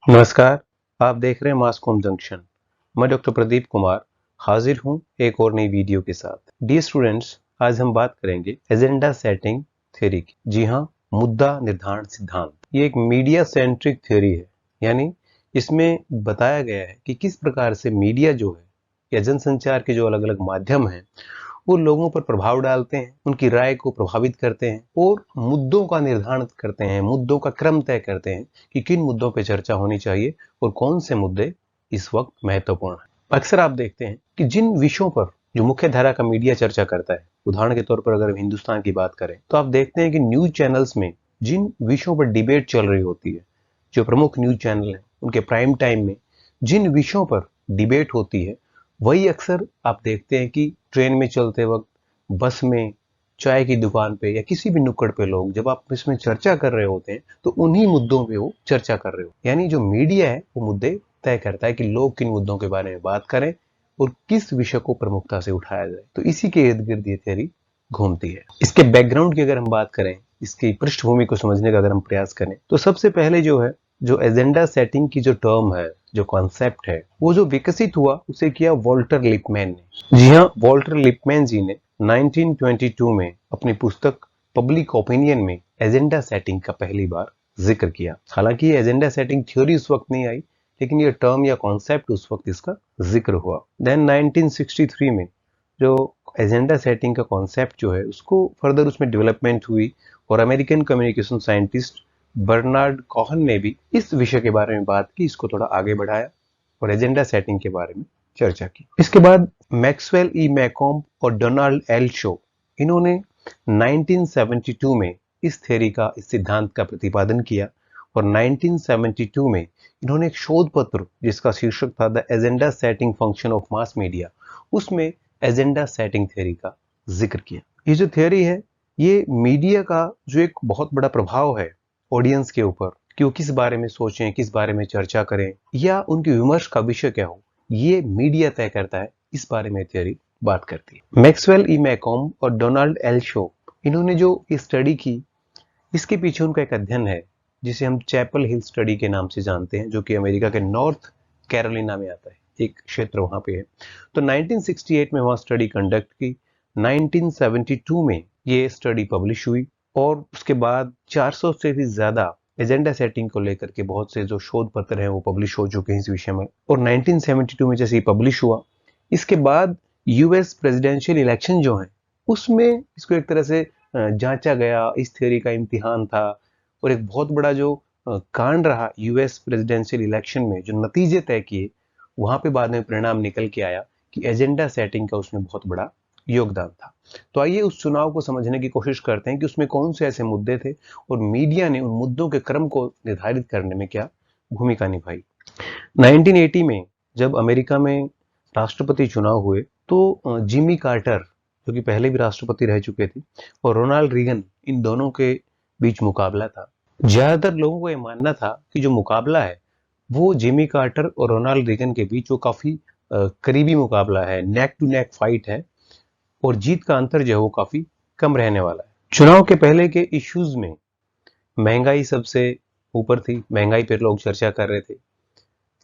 नमस्कार। आप देख रहे हैं मासकॉम जंक्शन। मैं डॉक्टर प्रदीप कुमार हाजिर हूं एक और नई वीडियो के साथ। डियर स्टूडेंट्स, आज हम बात करेंगे एजेंडा सेटिंग थ्योरी की। जी हां, मुद्दा निर्धारण सिद्धांत। ये एक मीडिया सेंट्रिक थ्योरी है, यानी इसमें बताया गया है कि किस प्रकार से मीडिया जो है या जनसंचार के जो अलग अलग माध्यम हैं वो लोगों पर प्रभाव डालते हैं, उनकी राय को प्रभावित करते हैं और मुद्दों का निर्धारण करते हैं, मुद्दों का क्रम तय करते हैं कि किन मुद्दों पर चर्चा होनी चाहिए और कौन से मुद्दे इस वक्त महत्वपूर्ण हैं। अक्सर आप देखते हैं कि जिन विषयों पर जो मुख्य धारा का मीडिया चर्चा करता है, उदाहरण के तौर पर अगर हम हिंदुस्तान की बात करें तो आप देखते हैं कि न्यूज चैनल्स में जिन विषयों पर डिबेट चल रही होती है, जो प्रमुख न्यूज चैनल हैं उनके प्राइम टाइम में जिन विषयों पर डिबेट होती है, वही अक्सर आप देखते हैं कि ट्रेन में चलते वक्त, बस में, चाय की दुकान पे या किसी भी नुक्कड़ पे लोग जब आप इसमें चर्चा कर रहे होते हैं तो उन्हीं मुद्दों पे वो चर्चा कर रहे हो। यानी जो मीडिया है वो मुद्दे तय करता है कि लोग किन मुद्दों के बारे में बात करें और किस विषय को प्रमुखता से उठाया जाए। तो इसी के इर्द गिर्द ये थ्योरी घूमती है। इसके बैकग्राउंड की अगर हम बात करें, इसकी पृष्ठभूमि को समझने का अगर हम प्रयास करें तो सबसे पहले जो है, जो एजेंडा सेटिंग की जो टर्म है, जो कॉन्सेप्ट है, वो जो विकसित हुआ उसे किया वॉल्टर लिपमैन ने। जी हाँ, वॉल्टर लिपमैन जी ने 1922 में अपनी पुस्तक पब्लिक ओपिनियन में एजेंडा सेटिंग का पहली बार जिक्र किया। हालांकि ये एजेंडा सेटिंग थ्योरी उस वक्त नहीं आई, लेकिन ये टर्म या कॉन्सेप्ट उस वक्त इसका जिक्र हुआ। देन 1963 में जो एजेंडा सेटिंग का कॉन्सेप्ट जो है उसको फर्दर उसमें डेवलपमेंट हुई और American communication scientist Bernard Cohen ने भी इस विषय के बारे में बात की, इसको थोड़ा आगे बढ़ाया और एजेंडा सेटिंग के बारे में चर्चा की। इसके बाद मैक्सवेल ई मैकॉम और डोनाल्ड एल शो, इन्होंने 1972 में इस थ्योरी का, इस सिद्धांत का प्रतिपादन किया और 1972 में इन्होंने एक शोध पत्र जिसका शीर्षक था the agenda setting function of mass media, उसमें एजेंडा सेटिंग थ्योरी का जिक्र किया। ये जो थ्योरी है ये मीडिया का जो एक बहुत बड़ा प्रभाव है ऑडियंस के ऊपर, कि वो किस बारे में सोचें, किस बारे में चर्चा करें या उनकी विमर्श का विषय क्या हो, ये मीडिया तय करता है। इस बारे में थ्योरी बात करती है। मैक्सवेल ई मैकॉम और डोनाल्ड एल शो, इन्होंने जो स्टडी की, इसके पीछे उनका एक अध्ययन है जिसे हम चैपल हिल स्टडी के नाम से जानते हैं, जो कि अमेरिका के नॉर्थ कैरोलिना में आता है, एक क्षेत्र वहां पे है। तो 1968 में वहां स्टडी कंडक्ट की, 1972 में ये स्टडी पब्लिश हुई और उसके बाद 400 से भी ज्यादा एजेंडा सेटिंग को लेकर के बहुत से जो शोध पत्र हैं वो पब्लिश हो चुके हैं इस विषय में। और 1972 में जैसे ये पब्लिश हुआ, इसके बाद यूएस प्रेसिडेंशियल इलेक्शन जो है उसमें इसको एक तरह से जांचा गया, इस थ्योरी का इम्तिहान था और एक बहुत बड़ा जो कांड रहा यूएस प्रेसिडेंशियल इलेक्शन में, जो नतीजे तय किए, वहां पे बाद में परिणाम निकल के आया कि एजेंडा सेटिंग का उसमें बहुत बड़ा योगदान था। तो आइए उस चुनाव को समझने की कोशिश करते हैं कि उसमें कौन से ऐसे मुद्दे थे और मीडिया ने उन मुद्दों के क्रम को निर्धारित करने में क्या भूमिका निभाई। 1980 में जब अमेरिका में राष्ट्रपति चुनाव हुए तो जिमी कार्टर, जो कि पहले भी राष्ट्रपति रह चुके थे, और रोनाल्ड रीगन, इन दोनों के बीच मुकाबला था। ज्यादातर लोगों को यह मानना था कि जो मुकाबला है वो जिमी कार्टर और रोनाल्ड रीगन के बीच वो काफी करीबी मुकाबला है, नेक टू नेक फाइट है और जीत का अंतर जो है वो काफी कम रहने वाला है। चुनाव के पहले के इश्यूज में महंगाई सबसे ऊपर थी, महंगाई पर लोग चर्चा कर रहे थे।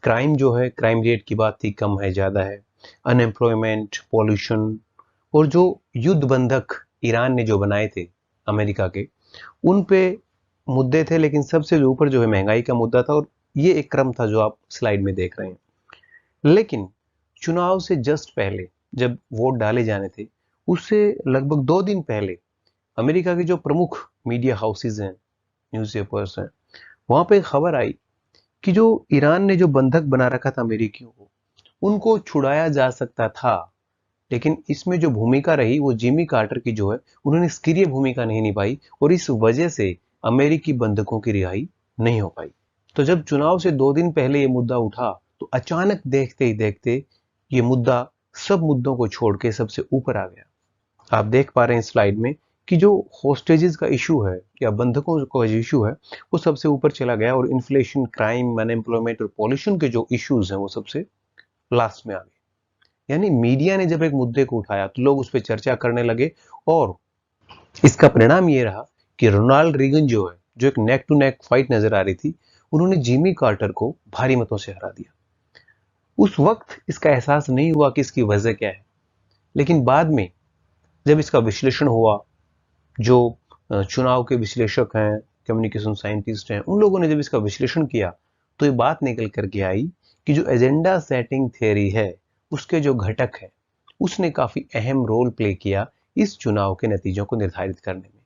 क्राइम जो है, क्राइम रेट की बात थी, कम है, ज्यादा है। अनएम्प्लॉयमेंट, पॉल्यूशन और जो युद्ध बंधक ईरान ने जो बनाए थे अमेरिका के, उन पे मुद्दे थे, लेकिन सबसे ऊपर जो है महंगाई का मुद्दा था और ये एक क्रम था जो आप स्लाइड में देख रहे हैं। लेकिन चुनाव से जस्ट पहले जब वोट डाले जाने थे, उससे लगभग 2 दिन पहले अमेरिका के जो प्रमुख मीडिया हाउसेज हैं, न्यूज़पेपर्स हैं, वहां पे खबर आई कि जो ईरान ने जो बंधक बना रखा था अमेरिकियों को, उनको छुड़ाया जा सकता था। लेकिन इसमें जो भूमिका रही वो जिमी कार्टर की जो है, उन्होंने सक्रिय भूमिका नहीं निभाई और इस वजह से अमेरिकी बंधकों की रिहाई नहीं हो पाई। तो जब चुनाव से 2 दिन पहले ये मुद्दा उठा तो अचानक देखते ही देखते ये मुद्दा सब मुद्दों को छोड़ के सबसे ऊपर आ गया। आप देख पा रहे हैं स्लाइड में कि जो होस्टेजेस का इशू है या बंधकों का जो इशू है वो सबसे ऊपर चला गया और इन्फ्लेशन, क्राइम, अनएम्प्लॉयमेंट और पॉल्यूशन के जो इश्यूज हैं वो सबसे लास्ट में आ गए। यानी मीडिया ने जब एक मुद्दे को उठाया तो लोग उस पर चर्चा करने लगे और इसका परिणाम ये रहा कि रोनाल्ड रीगन जो है, जो एक नेक टू नेक फाइट नजर आ रही थी, उन्होंने जिमी कार्टर को भारी मतों से हरा दिया। उस वक्त इसका एहसास नहीं हुआ कि इसकी वजह क्या है, लेकिन बाद में जब इसका विश्लेषण हुआ, जो चुनाव के विश्लेषक हैं, कम्युनिकेशन साइंटिस्ट हैं, उन लोगों ने जब इसका विश्लेषण किया तो ये बात निकल करके आई कि जो एजेंडा सेटिंग थ्योरी है उसके जो घटक है उसने काफी अहम रोल प्ले किया इस चुनाव के नतीजों को निर्धारित करने में।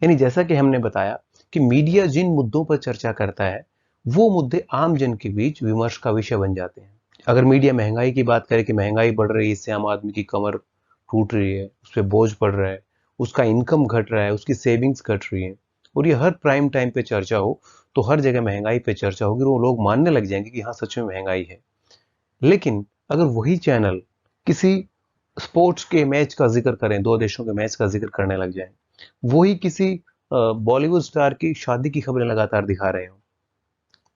यानी जैसा कि हमने बताया कि मीडिया जिन मुद्दों पर चर्चा करता है वो मुद्दे आम जन के बीच विमर्श का विषय बन जाते हैं। अगर मीडिया महंगाई की बात करे कि महंगाई बढ़ रही है, इससे आम आदमी की कमर टूट रही है, उस पर बोझ पड़ रहा है, उसका इनकम घट रहा है, उसकी सेविंग्स घट रही है, और ये हर प्राइम टाइम पे चर्चा हो तो हर जगह महंगाई पे चर्चा होगी, वो लोग मानने लग जाएंगे कि हाँ सच में महंगाई है। लेकिन अगर वही चैनल किसी स्पोर्ट्स के मैच का जिक्र करें, दो देशों के मैच का जिक्र करने लग जाए, वही किसी बॉलीवुड स्टार की शादी की खबरें लगातार दिखा रहे हो,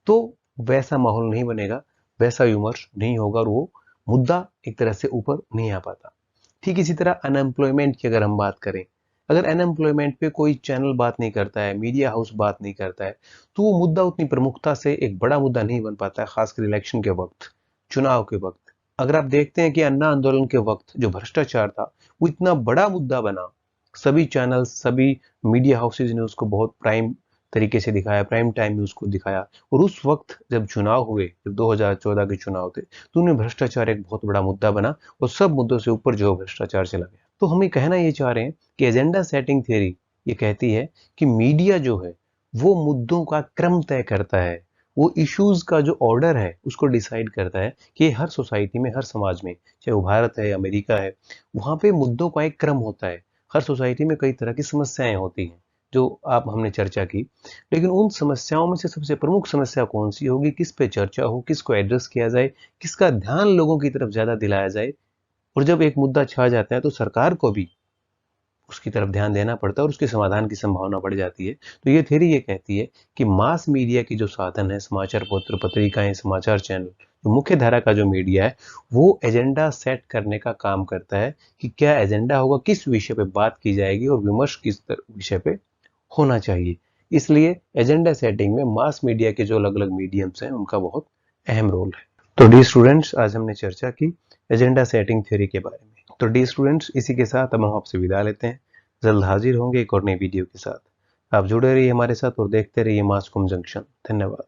तो वैसा माहौल नहीं बनेगा, वैसा विमर्श नहीं होगा और वो मुद्दा एक तरह से ऊपर नहीं आ पाता। ठीक इसी तरह अनएम्प्लॉयमेंट की अगर हम बात करें, अगर अनएम्प्लॉयमेंट पे कोई चैनल बात नहीं करता है, मीडिया हाउस बात नहीं करता है, तो वो मुद्दा उतनी प्रमुखता से एक बड़ा मुद्दा नहीं बन पाता है, खासकर इलेक्शन के वक्त, चुनाव के वक्त। अगर आप देखते हैं कि अन्ना आंदोलन के वक्त जो भ्रष्टाचार था वो इतना बड़ा मुद्दा बना, सभी चैनल, सभी मीडिया हाउसेज ने उसको बहुत प्राइम तरीके से दिखाया, प्राइम टाइम में उसको दिखाया, और उस वक्त जब चुनाव हुए, जब 2014 के चुनाव थे, तो उन्हें भ्रष्टाचार एक बहुत बड़ा मुद्दा बना और सब मुद्दों से ऊपर जो भ्रष्टाचार चला गया। तो हम ये कहना ये चाह रहे हैं कि एजेंडा सेटिंग थ्योरी ये कहती है कि मीडिया जो है वो मुद्दों का क्रम तय करता है, वो इश्यूज का जो ऑर्डर है उसको डिसाइड करता है कि हर सोसाइटी में, हर समाज में, चाहे वो भारत है, अमेरिका है, वहां पे मुद्दों का एक क्रम होता है। हर सोसाइटी में कई तरह की समस्याएं होती हैं जो आप हमने चर्चा की, लेकिन उन समस्याओं में से सबसे प्रमुख समस्या कौन सी होगी, किस पे चर्चा हो, किसको एड्रेस किया जाए, किसका ध्यान लोगों की तरफ ज्यादा दिलाया जाए। और जब एक मुद्दा छा जाता है तो सरकार को भी उसकी तरफ ध्यान देना पड़ता है और उसके समाधान की संभावना बढ़ जाती है। तो ये थ्योरी ये कहती है कि मास मीडिया की जो साधन है, समाचार पत्र, पत्रिकाएं, समाचार चैनल, जो मुख्य धारा का जो मीडिया है, वो एजेंडा सेट करने का काम करता है कि क्या एजेंडा होगा, किस विषय पे बात की जाएगी और विमर्श किस विषय पे होना चाहिए। इसलिए एजेंडा सेटिंग में मास मीडिया के जो अलग अलग मीडियम्स हैं उनका बहुत अहम रोल है। तो डी स्टूडेंट्स, आज हमने चर्चा की एजेंडा सेटिंग थ्योरी के बारे में। तो डी स्टूडेंट्स, इसी के साथ अब हम आपसे विदा लेते हैं। जल्द हाजिर होंगे एक और नई वीडियो के साथ। आप जुड़े रहिए हमारे साथ और देखते रहिए मास कॉम जंक्शन। धन्यवाद।